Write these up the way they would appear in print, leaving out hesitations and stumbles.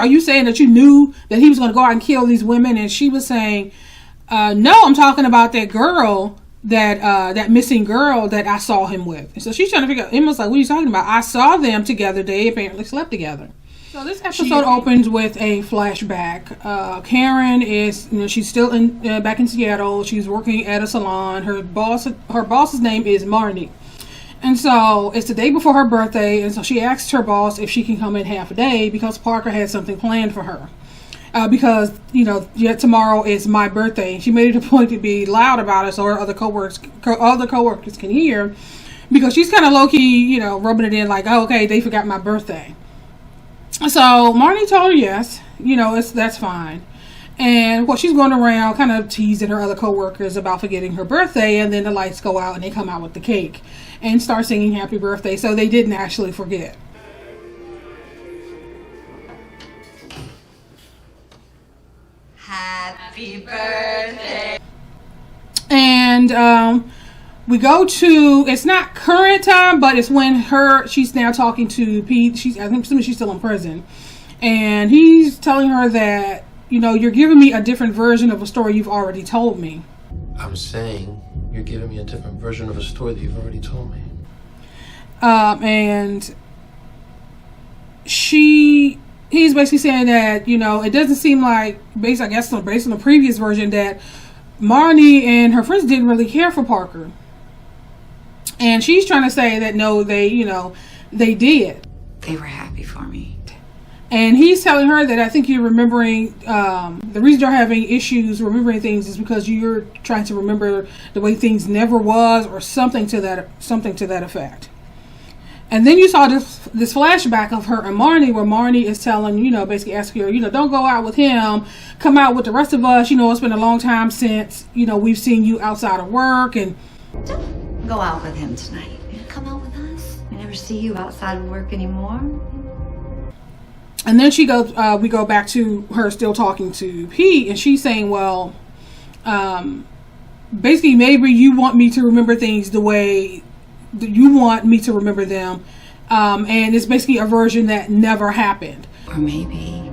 are you saying that you knew that he was going to go out and kill these women? And she was saying, no, I'm talking about that girl, that missing girl that I saw him with. And so she's trying to figure out, Emma's like, what are you talking about? I saw them together. They apparently slept together. So this episode opens with a flashback. Karen is, she's still back in Seattle. She's working at a salon. Her boss's name is Marnie. And so it's the day before her birthday. And so she asks her boss if she can come in half a day because Parker had something planned for her. Because, tomorrow is my birthday. She made it a point to be loud about it so her other coworkers can hear. Because she's kind of low-key, rubbing it in like, oh, okay, they forgot my birthday. So Marnie told her yes, that's fine. And she's going around kind of teasing her other coworkers about forgetting her birthday, and then the lights go out and they come out with the cake and start singing happy birthday. So they didn't actually forget. Happy birthday. And we go to, it's not current time, but it's when she's now talking to Pete. I'm assuming she's still in prison. And he's telling her that, you're giving me a different version of a story you've already told me. I'm saying you're giving me a different version of a story that you've already told me. And he's basically saying that, it doesn't seem like, based on the previous version, that Marnie and her friends didn't really care for Parker. And she's trying to say that no, they did. They were happy for me. And he's telling her that I think you're remembering, the reason you're having issues remembering things is because you're trying to remember the way things never was, or something to that effect. And then you saw this flashback of her and Marnie, where Marnie is telling, basically asking her, don't go out with him, come out with the rest of us. It's been a long time since, we've seen you outside of work, and don't go out with him tonight. Come out with us. I never see you outside of work anymore. And then we go back to her still talking to Pete, and she's saying, well, basically maybe you want me to remember things the way you want me to remember them, and it's basically a version that never happened. Or maybe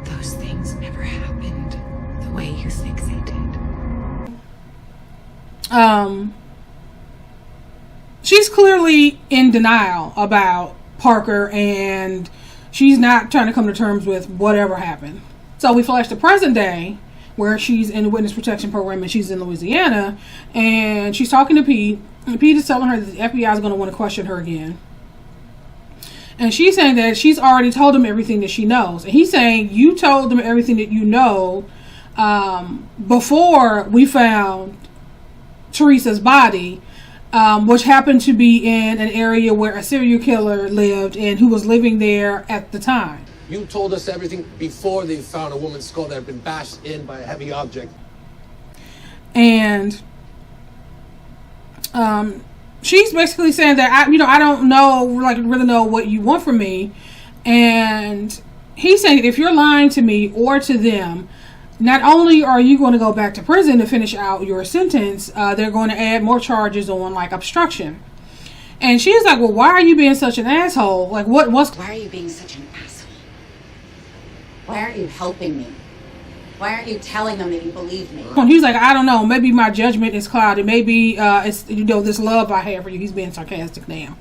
those things never happened the way you think they did. She's clearly in denial about Parker, and she's not trying to come to terms with whatever happened. So we flash to present day, where she's in the witness protection program and she's in Louisiana, and she's talking to Pete. And Pete is telling her that the FBI is going to want to question her again. And she's saying that she's already told him everything that she knows. And he's saying, you told them everything that you know before we found Teresa's body, which happened to be in an area where a serial killer lived and who was living there at the time. You told us everything before they found a woman's skull that had been bashed in by a heavy object. And she's basically saying that I don't know, really know what you want from me. And he's saying, if you're lying to me or to them, not only are you going to go back to prison to finish out your sentence, they're going to add more charges on, like, obstruction. And she's like, well, why are you being such an asshole? Like, why are you being such an asshole? Why aren't you helping me? Why aren't you telling them that you believe me? And he's like, I don't know. Maybe my judgment is clouded. Maybe it's this love I have for you. He's being sarcastic now.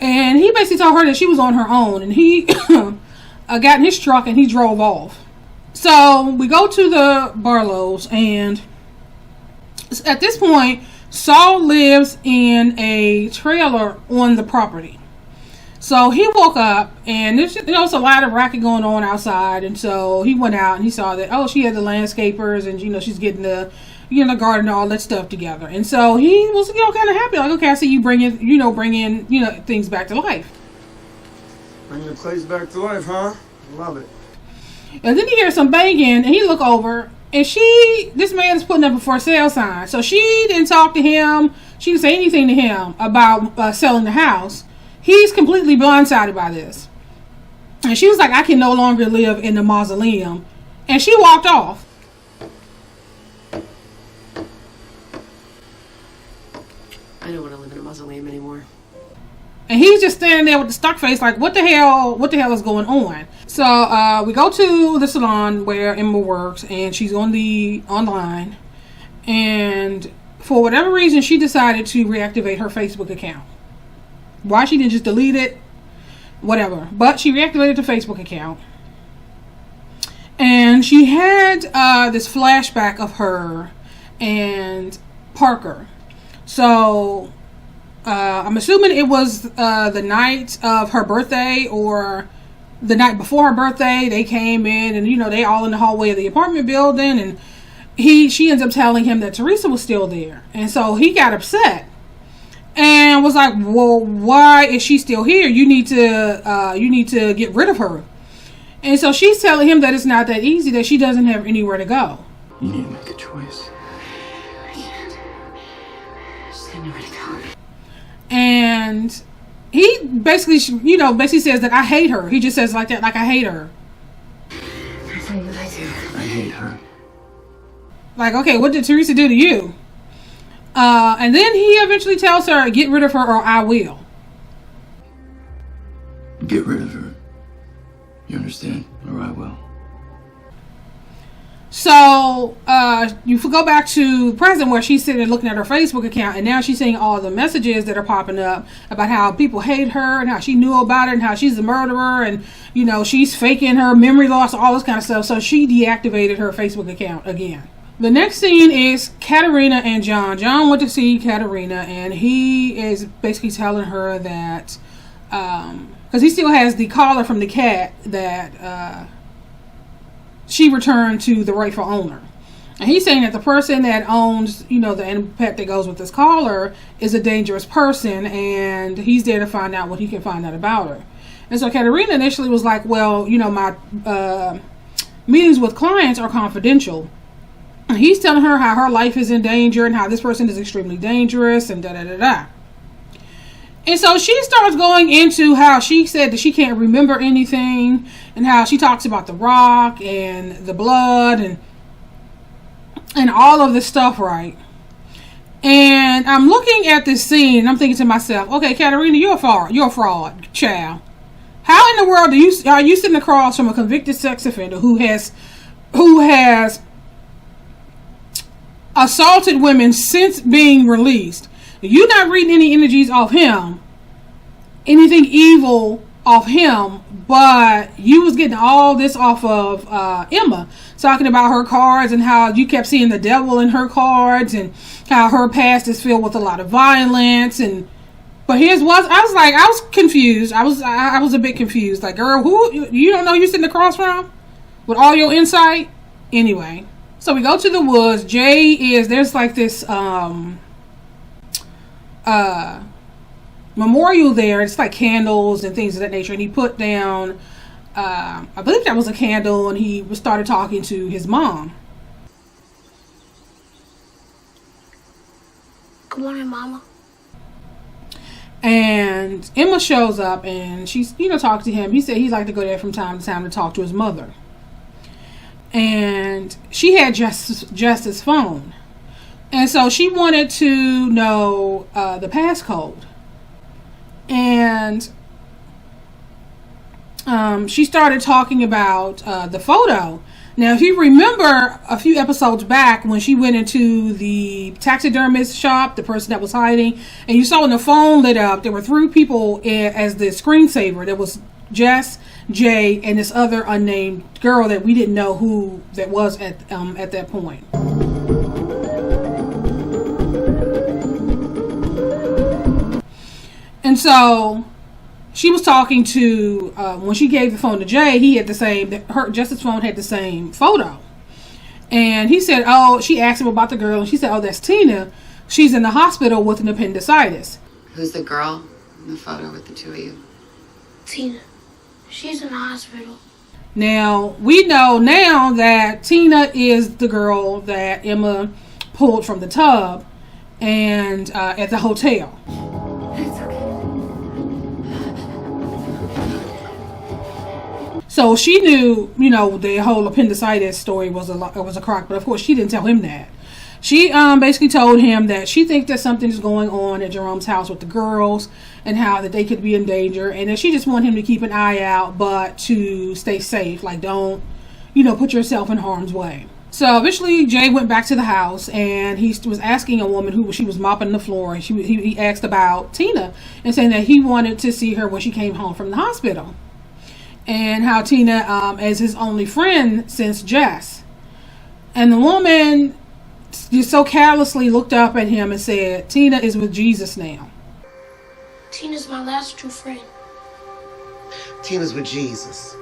And he basically told her that she was on her own. And he got in his truck and he drove off. So we go to the Barlows, and at this point, Saul lives in a trailer on the property. So he woke up, and there's a lot of racket going on outside, and so he went out and he saw that, she had the landscapers, and she's getting the the garden and all that stuff together. And so he was kind of happy, like, okay, I see you bring in things back to life. Bringing the place back to life, huh? Love it. And then he hears some banging, and he look over, and this man's putting up a for sale sign. So she didn't talk to him. She didn't say anything to him about selling the house. He's completely blindsided by this. And she was like, I can no longer live in the mausoleum. And she walked off. I don't want to live in a mausoleum anymore. And he's just standing there with the stuck face like, what the hell is going on? So we go to the salon where Emma works, and she's on the online, and for whatever reason she decided to reactivate her Facebook account. Why she didn't just delete it, whatever, but she reactivated the Facebook account, and she had this flashback of her and Parker. So I'm assuming it was the night of her birthday or the night before her birthday. They came in, and you know, they all in the hallway of the apartment building, and she ends up telling him that Teresa was still there, and so he got upset and was like, well, why is she still here? You need to get rid of her. And so she's telling him that it's not that easy, that she doesn't have anywhere to go. You need to make a choice. I can't. I just got nowhere to go. And he basically, basically says that I hate her. He just says like that, like I hate her. I tell you what I do. I hate her. Like, okay, what did Teresa do to you? And then he eventually tells her, get rid of her or I will. Get rid of her. You understand? Or I will. So, you go back to present where she's sitting and looking at her Facebook account, and now she's seeing all the messages that are popping up about how people hate her and how she knew about it and how she's a murderer and, you know, she's faking her memory loss, all this kind of stuff. So she deactivated her Facebook account again. The next scene is Katerina and John. John went to see Katerina, and he is basically telling her that, because he still has the collar from the cat that she returned to the rightful owner. And he's saying that the person that owns, you know, the animal pet that goes with this collar is a dangerous person, and he's there to find out what he can find out about her. And so Katerina initially was like, well, you know, my meetings with clients are confidential. And he's telling her how her life is in danger and how this person is extremely dangerous and da-da-da-da. And so she starts going into how she said that she can't remember anything and how she talks about the rock and the blood and all of this stuff, right? And I'm looking at this scene and I'm thinking to myself, okay, Katerina, you're a fraud, child. How in the world are you sitting across from a convicted sex offender who has assaulted women since being released? You're not reading any energies off him, anything evil off him, but you was getting all this off of Emma, talking about her cards and how you kept seeing the devil in her cards and how her past is filled with a lot of violence. And but I was confused. I was a bit confused. Like, girl, who you don't know you sitting across from with all your insight? Anyway, so we go to the woods. There's like this memorial there. It's like candles and things of that nature, and he put down I believe that was a candle, and he started talking to his mom. Good morning, Mama. And Emma shows up and she's, talking to him. He said he'd like to go there from time to time to talk to his mother. And she had Jess's phone. And so she wanted to know the passcode. And she started talking about the photo. Now, if you remember a few episodes back when she went into the taxidermist shop, the person that was hiding, and you saw when the phone lit up, there were 3 people as the screensaver. There was Jess, Jay, and this other unnamed girl that we didn't know who that was at that point. And so she was talking to, when she gave the phone to Jay, he had Jess's phone had the same photo. And he said, she asked him about the girl, and she said, that's Tina. She's in the hospital with an appendicitis. Who's the girl in the photo with the 2 of you? Tina. She's in the hospital. Now, we know now that Tina is the girl that Emma pulled from the tub and at the hotel. So she knew, the whole appendicitis story was a crock, but of course she didn't tell him that. She basically told him that she thinks that something's going on at Jerome's house with the girls, and how that they could be in danger, and that she just wanted him to keep an eye out, but to stay safe. Like, don't, put yourself in harm's way. So eventually Jay went back to the house, and he was asking a woman she was mopping the floor, and he asked about Tina, and saying that he wanted to see her when she came home from the hospital, and how Tina is his only friend since Jess. And the woman just so carelessly looked up at him and said, "Tina is with Jesus now." Tina's my last true friend. Tina's with Jesus.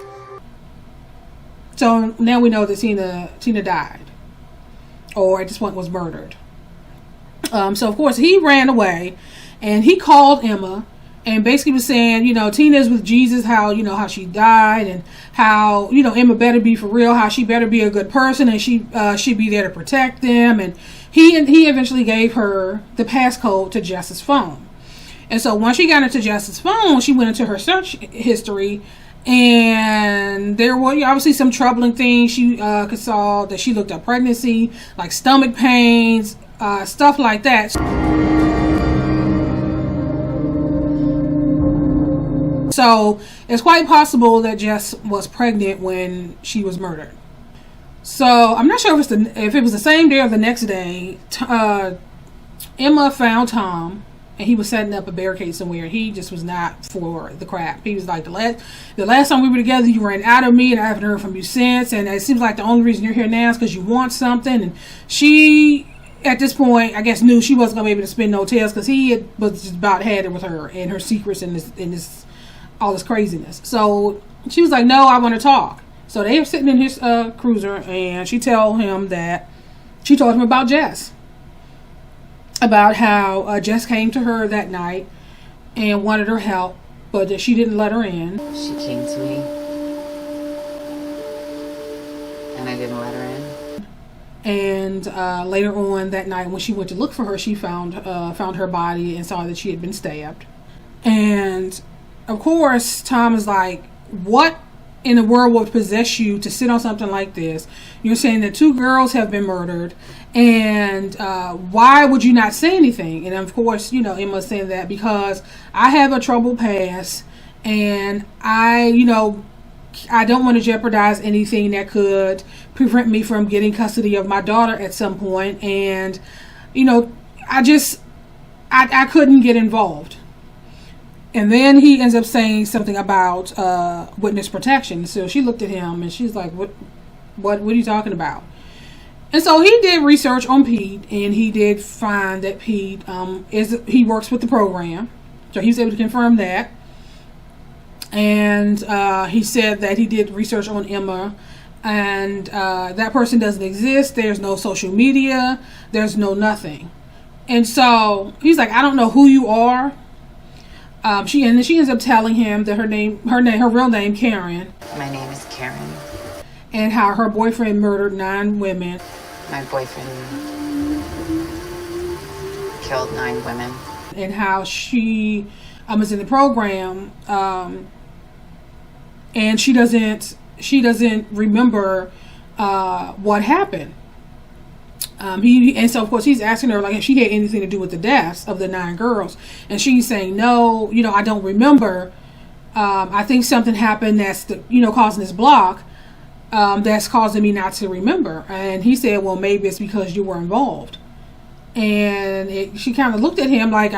So now we know that Tina died, or at this point was murdered. So of course he ran away, and he called Emma, and basically was saying, Tina is with Jesus, how she died, and how, Emma better be for real, how she better be a good person, and she should be there to protect them. And he eventually gave her the passcode to Jess's phone. And so once she got into Jess's phone, she went into her search history, and there were obviously some troubling things. She saw that she looked up pregnancy, like stomach pains, stuff like that. So it's quite possible that Jess was pregnant when she was murdered. So I'm not sure if it was the same day or the next day. Emma found Tom, and he was setting up a barricade somewhere. He just was not for the crap. He was like, the last time we were together, you ran out of me, and I haven't heard from you since. And it seems like the only reason you're here now is because you want something. And she, at this point, I guess knew she wasn't gonna be able to spin no tails, because he was just about had it with her and her secrets and this all this craziness. So she was like, "No, I want to talk." So they were sitting in his cruiser, and she told him about Jess. About how Jess came to her that night and wanted her help, but that she didn't let her in. She came to me, and I didn't let her in. And later on that night, when she went to look for her, she found her body and saw that she had been stabbed. And of course, Tom is like, "What in the world would possess you to sit on something like this? You're saying that 2 girls have been murdered, and why would you not say anything?" And of course, Emma's saying that because I have a troubled past, and I don't want to jeopardize anything that could prevent me from getting custody of my daughter at some point, and I couldn't get involved. And then he ends up saying something about witness protection. So she looked at him, and she's like, what are you talking about?" And so he did research on Pete, and he did find that Pete he works with the program. So he was able to confirm that. And he said that he did research on Emma, and that person doesn't exist. There's no social media. There's no nothing. And so he's like, "I don't know who you are." She ends up telling him that her real name, Karen. My name is Karen. And how her boyfriend murdered 9 women. My boyfriend killed 9 women. And how she is in the program, and she doesn't remember what happened. And so of course he's asking her like if she had anything to do with the deaths of the 9 girls, and she's saying, "No, I don't remember. I think something happened that's causing this block, that's causing me not to remember." And he said, "Well, maybe it's because you were involved." And she kind of looked at him like,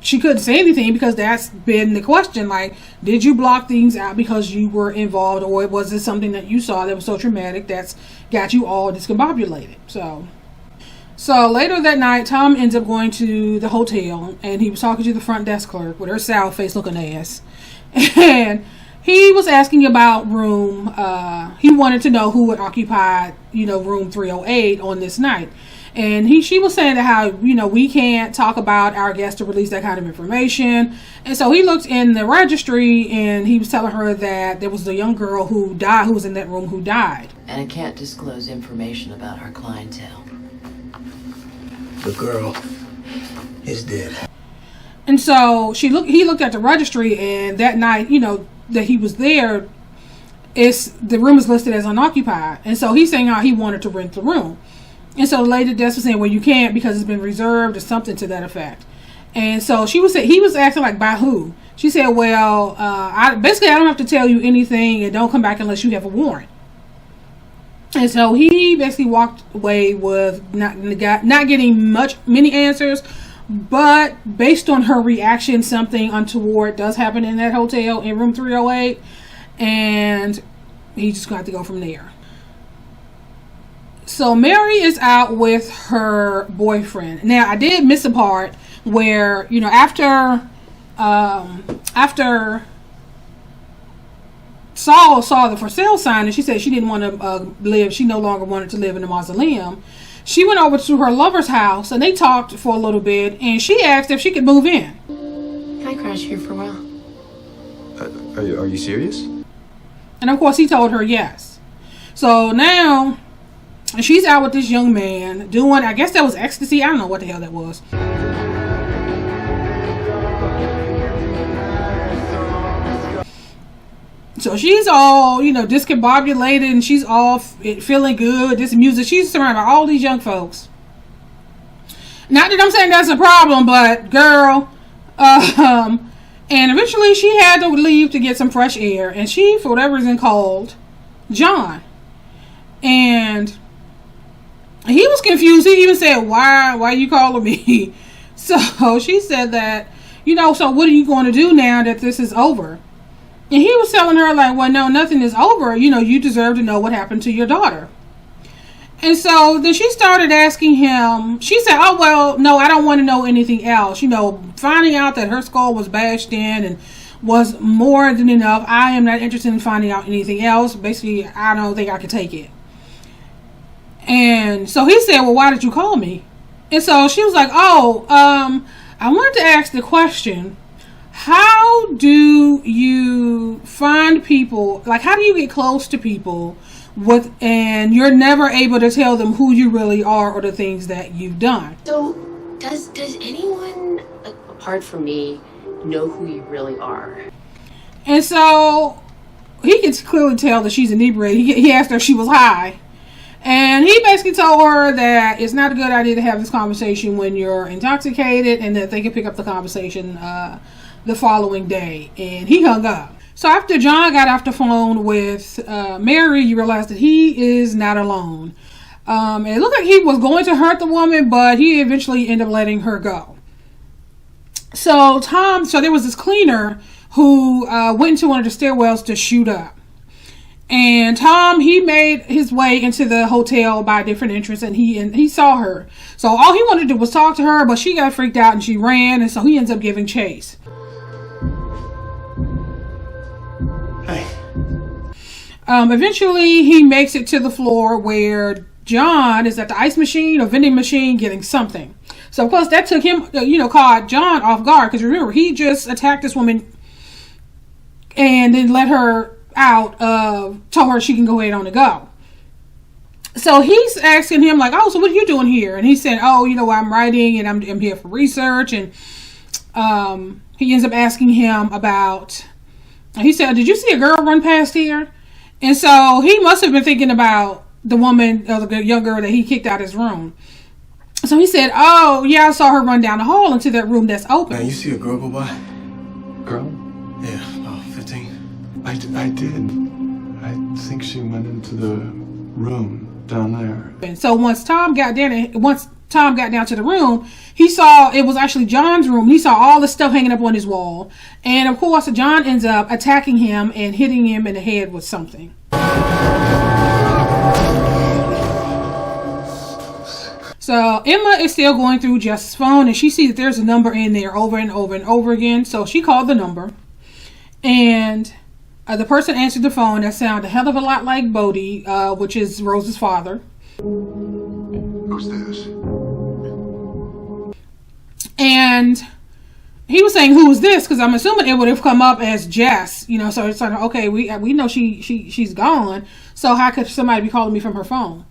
she couldn't say anything, because that's been the question, like, did you block things out because you were involved, or was it something that you saw that was so traumatic that's got you all discombobulated? So later that night, Tom ends up going to the hotel, and he was talking to the front desk clerk with her sour face looking ass, and he was asking about room. He wanted to know who would occupy room 308 on this night. And she was saying that how, we can't talk about our guests to release that kind of information. And so he looked in the registry, and he was telling her that there was the young girl who died, who was in that room, who died. And I can't disclose information about our clientele. The girl is dead. And so he looked at the registry, and that night, that he was there, the room is listed as unoccupied. And so he's saying how he wanted to rent the room. And so the lady desk was saying, "Well, you can't because it's been reserved," or something to that effect. And so he was asking, like, by who? She said, well, I don't have to tell you anything, and don't come back unless you have a warrant. And so he basically walked away with not getting many answers, but based on her reaction, something untoward does happen in that hotel in room 308, and he just got to go from there. So Mary is out with her boyfriend. Now, I did miss a part where, you know, after Saul saw the for sale sign and she said she didn't want to live, she no longer wanted to live in the mausoleum, she went over to her lover's house and they talked for a little bit, and she asked if she could move in. Can I crash here for a while? Are you serious? And of course he told her yes. So now she's out with this young man doing, I guess that was ecstasy, I don't know what the hell that was. So she's all, you know, discombobulated, and she's all feeling good. This music, she's surrounded by all these young folks. Not that I'm saying that's a problem, but girl, and eventually she had to leave to get some fresh air, and she, for whatever reason, called John, and he was confused. He even said, "Why are you calling me?" So she said that, you know, so what are you going to do now that this is over? And he was telling her, like, well, no, nothing is over. You know, you deserve to know what happened to your daughter. And so then she started asking him, she said, oh, well, no, I don't want to know anything else. You know, finding out that her skull was bashed in and was more than enough. I am not interested in finding out anything else. Basically, I don't think I can take it. And so he said, well, why did you call me? And so she was like, oh, I wanted to ask the question, how do you find people, like, how do you get close to people and you're never able to tell them who you really are or the things that you've done? So, does anyone, apart from me, know who you really are? And so he can clearly tell that she's inebriated. He asked her if she was high. And he basically told her that it's not a good idea to have this conversation when you're intoxicated, and that they can pick up the conversation the following day. And he hung up. So after John got off the phone with Mary, you realize that he is not alone. And it looked like he was going to hurt the woman, but he eventually ended up letting her go. So there was this cleaner who went into one of the stairwells to shoot up. And Tom, he made his way into the hotel by a different entrance, and he saw her. So all he wanted to do was talk to her, but she got freaked out and she ran, and so he ends up giving chase. Hey. Eventually, he makes it to the floor where John is at the ice machine or vending machine getting something. So of course that took him, caught John off guard, because remember, he just attacked this woman and then let her out, told her she can go ahead on the go. So he's asking him, like, oh, so what are you doing here? And he said, oh, I'm writing and I'm here for research. And he ends up asking him about, he said, did you see a girl run past here? And so he must have been thinking about the woman, the young girl that he kicked out his room. So he said, oh, yeah, I saw her run down the hall into that room that's open. Man, you see a girl go by? Girl? Yeah, about 15. I did. I think she went into the room down there. And so once Tom got down to the room, he saw it was actually John's room. He saw all the stuff hanging up on his wall. And of course, John ends up attacking him and hitting him in the head with something. So Emma is still going through Jess's phone, and she sees that there's a number in there over and over and over again. So she called the number, and the person answered the phone. That sounded a hell of a lot like Bodie, which is Rose's father. Who's this? And he was saying, who is this? Because I'm assuming it would have come up as Jess. So it's like, okay, we know she's gone. So how could somebody be calling me from her phone?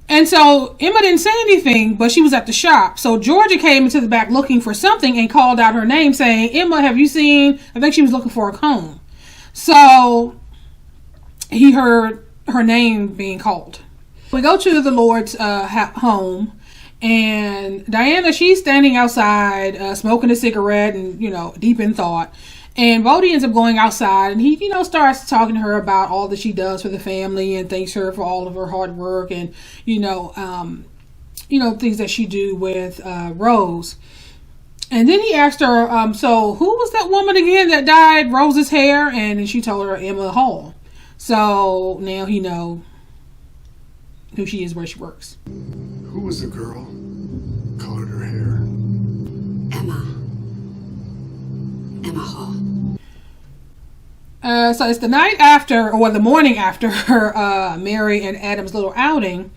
And so Emma didn't say anything, but she was at the shop. So Georgia came into the back looking for something and called out her name, saying, Emma, have you seen? I think she was looking for a comb. So he heard her name being called. We go to the Lord's home, And Diana, she's standing outside, smoking a cigarette and, deep in thought. And Bodie ends up going outside, and he, starts talking to her about all that she does for the family and thanks her for all of her hard work and, things that she do with Rose. And then he asked her, so who was that woman again that dyed Rose's hair? And she told her Emma Hall. So now he know who she is, where she works. Who was the girl? Colored her hair. Emma Hall. So it's the night after, or the morning after Mary and Adam's little outing.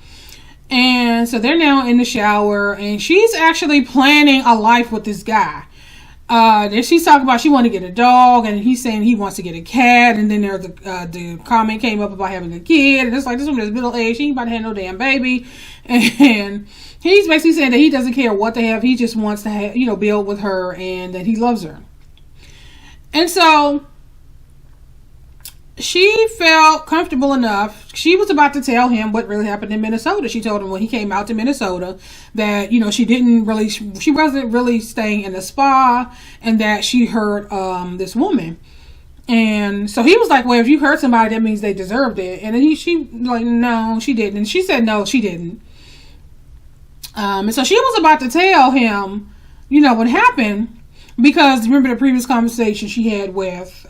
And so they're now in the shower, and she's actually planning a life with this guy. She's talking about she wants to get a dog, and he's saying he wants to get a cat. And then there's the comment came up about having a kid, and it's like, this woman is middle aged, she ain't about to have no damn baby. And he's basically saying that he doesn't care what they have, he just wants to have, build with her, and that he loves her. And so she felt comfortable enough. She was about to tell him what really happened in Minnesota. She told him when he came out to Minnesota that, she wasn't really staying in the spa, and that she hurt this woman. And so he was like, well, if you hurt somebody, that means they deserved it. And then she like, no, she didn't. And she said, no, she didn't. And so she was about to tell him, what happened, because remember the previous conversation she had with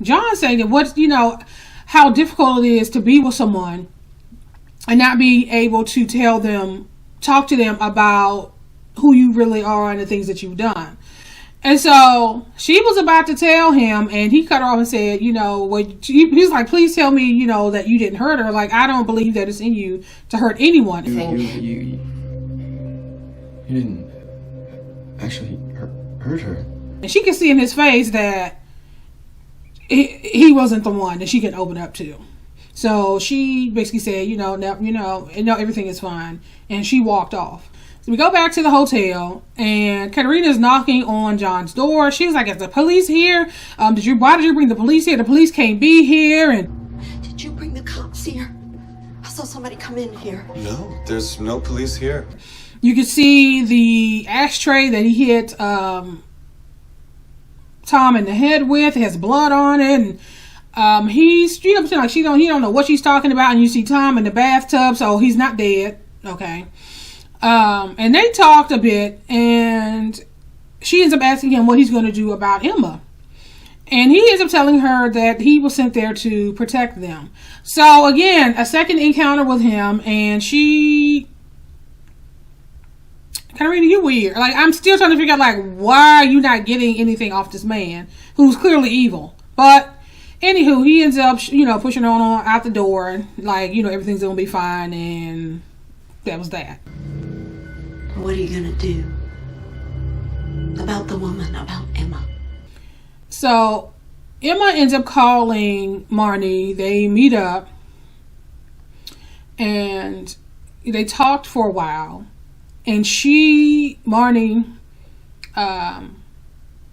John, saying that how difficult it is to be with someone and not be able to talk to them about who you really are and the things that you've done. And so she was about to tell him, and he cut her off and said, he was like, please tell me, that you didn't hurt her. Like, I don't believe that it's in you to hurt anyone. You didn't actually hurt her. And she could see in his face that he wasn't the one that she could open up to. So she basically said, everything is fine. And she walked off. So we go back to the hotel, and Katerina's knocking on John's door. She was like, is the police here? Why did you bring the police here? The police can't be here. And Did you bring the cops here? I saw somebody come in here. No, there's no police here. you can see the ashtray that he hit Tom in the head with. It has blood on it, and he's like he don't know what she's talking about, and you see Tom in the bathtub, so he's not dead. Okay. And they talked a bit, and she ends up asking him what he's going to do about Emma. And he ends up telling her that he was sent there to protect them. So again, a second encounter with him, and she Katerina, you weird. Like, I'm still trying to figure out, like, why are you not getting anything off this man who's clearly evil? But anywho, he ends up, pushing her on out the door, and like, everything's gonna be fine, and that was that. What are you gonna do about the woman, about Emma? So Emma ends up calling Marnie. They meet up, and they talked for a while. And Marnie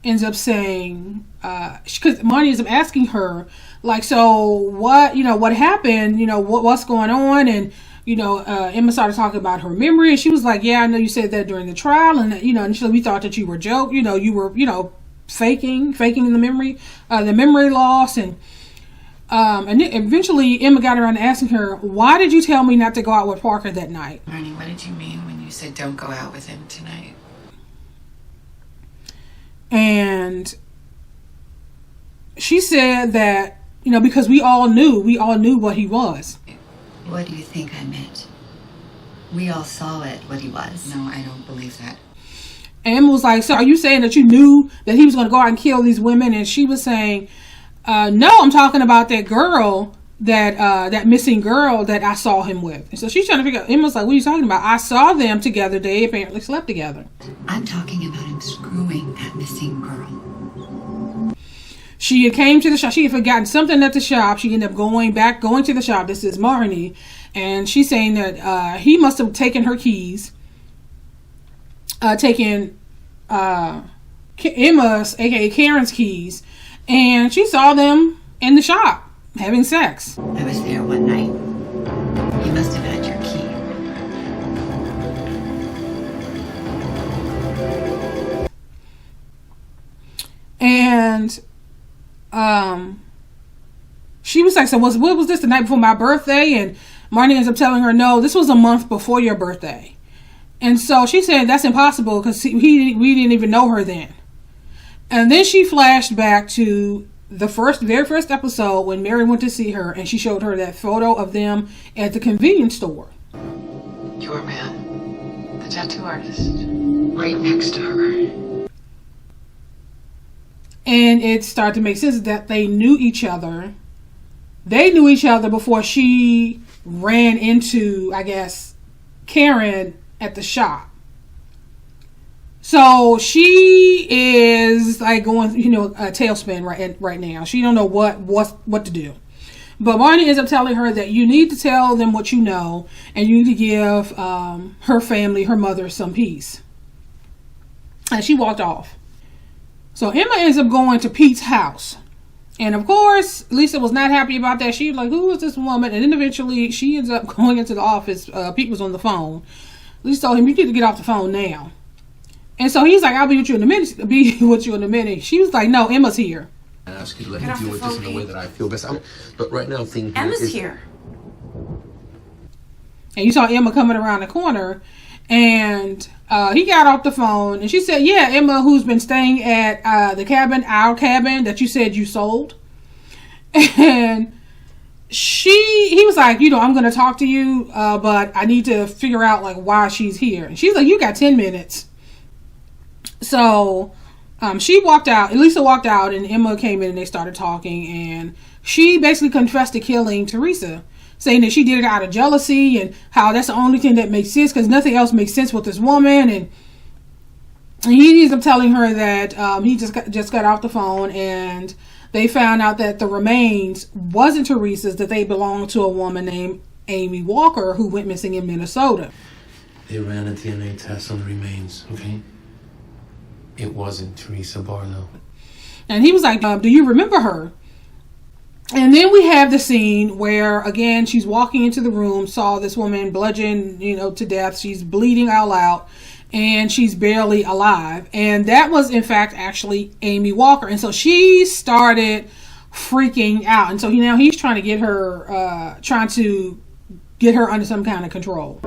ends up saying, because Marnie ends up asking her, like, so what, what happened, what's going on? And, Emma started talking about her memory, and she was like, yeah, I know you said that during the trial, and, initially we thought that you were joking, you were, faking the memory loss. And eventually Emma got around to asking her, why did you tell me not to go out with Parker that night? Marnie, what did you mean when you said don't go out with him tonight? And she said that, because we all knew what he was. What do you think I meant? We all saw it, what he was. No, I don't believe that. And Emma was like, so are you saying that you knew that he was going to go out and kill these women? And she was saying, no, I'm talking about that girl, that missing girl that I saw him with. And so she's trying to figure out, Emma's like, what are you talking about? I saw them together. They apparently slept together. I'm talking about him screwing that missing girl. She had came to the shop. She had forgotten something at the shop. She ended up going to the shop. This is Marnie. And she's saying that he must have taken her keys, taken Emma's, aka Karen's keys, and she saw them in the shop having sex. I was there one night. He must have had your key. she was like, so what was this, the night before my birthday? And Marty ends up telling her, no, this was a month before your birthday. And so she said that's impossible because we didn't even know her then. And then she flashed back to the very first episode when Mary went to see her, and she showed her that photo of them at the convenience store. Your man, the tattoo artist, right next to her. And it started to make sense that they knew each other. They knew each other before she ran into, I guess, Karen at the shop. So she is like going, a tailspin right now. She don't know what to do. But Marty ends up telling her that you need to tell them what you know, and you need to give her family, her mother, some peace. And she walked off. So Emma ends up going to Pete's house. And of course, Lisa was not happy about that. She was like, who is this woman? And then eventually she ends up going into the office. Pete was on the phone. Lisa told him, you need to get off the phone now. And so he's like, I'll be with you in a minute. She was like, no, Emma's here. I ask you to let me deal with this in the way that I feel best. But right now, Emma's here. And you saw Emma coming around the corner, and he got off the phone, and she said, yeah, Emma, who's been staying at our cabin that you said you sold. And he was like, I'm going to talk to you, but I need to figure out like why she's here. And she's like, you got 10 minutes. So she walked out, Lisa walked out, and Emma came in and they started talking, and she basically confessed to killing Teresa, saying that she did it out of jealousy and how that's the only thing that makes sense because nothing else makes sense with this woman. And he ends up telling her that he just got off the phone, and they found out that the remains wasn't Teresa's, that they belonged to a woman named Amy Walker who went missing in Minnesota. They ran a DNA test on the remains, okay? It wasn't Teresa Barlow. And he was like, do you remember her? And then we have the scene where, again, she's walking into the room, saw this woman bludgeoned, to death. She's bleeding all out, and she's barely alive. And that was, in fact, actually Amy Walker. And so she started freaking out. And so he's trying to get her, under some kind of control.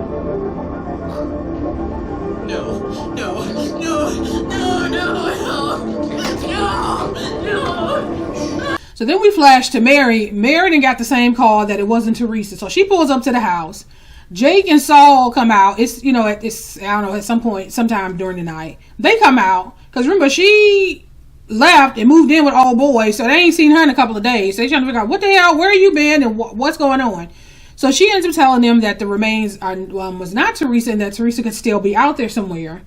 So then we flash to Mary. Mary done got the same call that it wasn't Teresa. So she pulls up to the house. Jake and Saul come out. It's, at some point, sometime during the night. They come out. Because remember, she left and moved in with old boys. So they ain't seen her in a couple of days. So they trying to figure out, what the hell, where you been and what's going on? So she ends up telling them that the remains was not Teresa, and that Teresa could still be out there somewhere.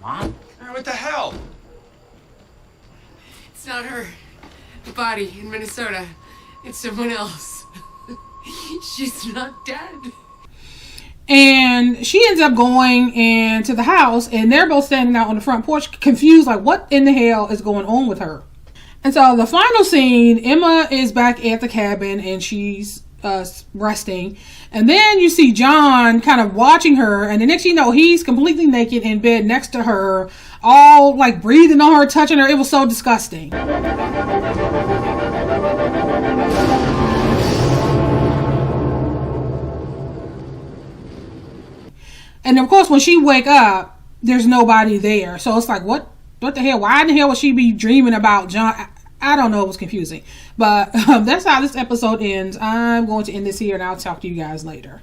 Mom? What the hell? It's not her. The body in Minnesota. It's someone else. She's not dead. And she ends up going into the house, and they're both standing out on the front porch, confused, like, what in the hell is going on with her? And so the final scene, Emma is back at the cabin, and she's resting. And then you see John kind of watching her, and the next you know, he's completely naked in bed next to her, all like breathing on her, touching her. It was so disgusting. And of course, when she wake up, there's nobody there. So it's like, what the hell? Why in the hell would she be dreaming about John? I don't know. It was confusing. But that's how this episode ends. I'm going to end this here, and I'll talk to you guys later.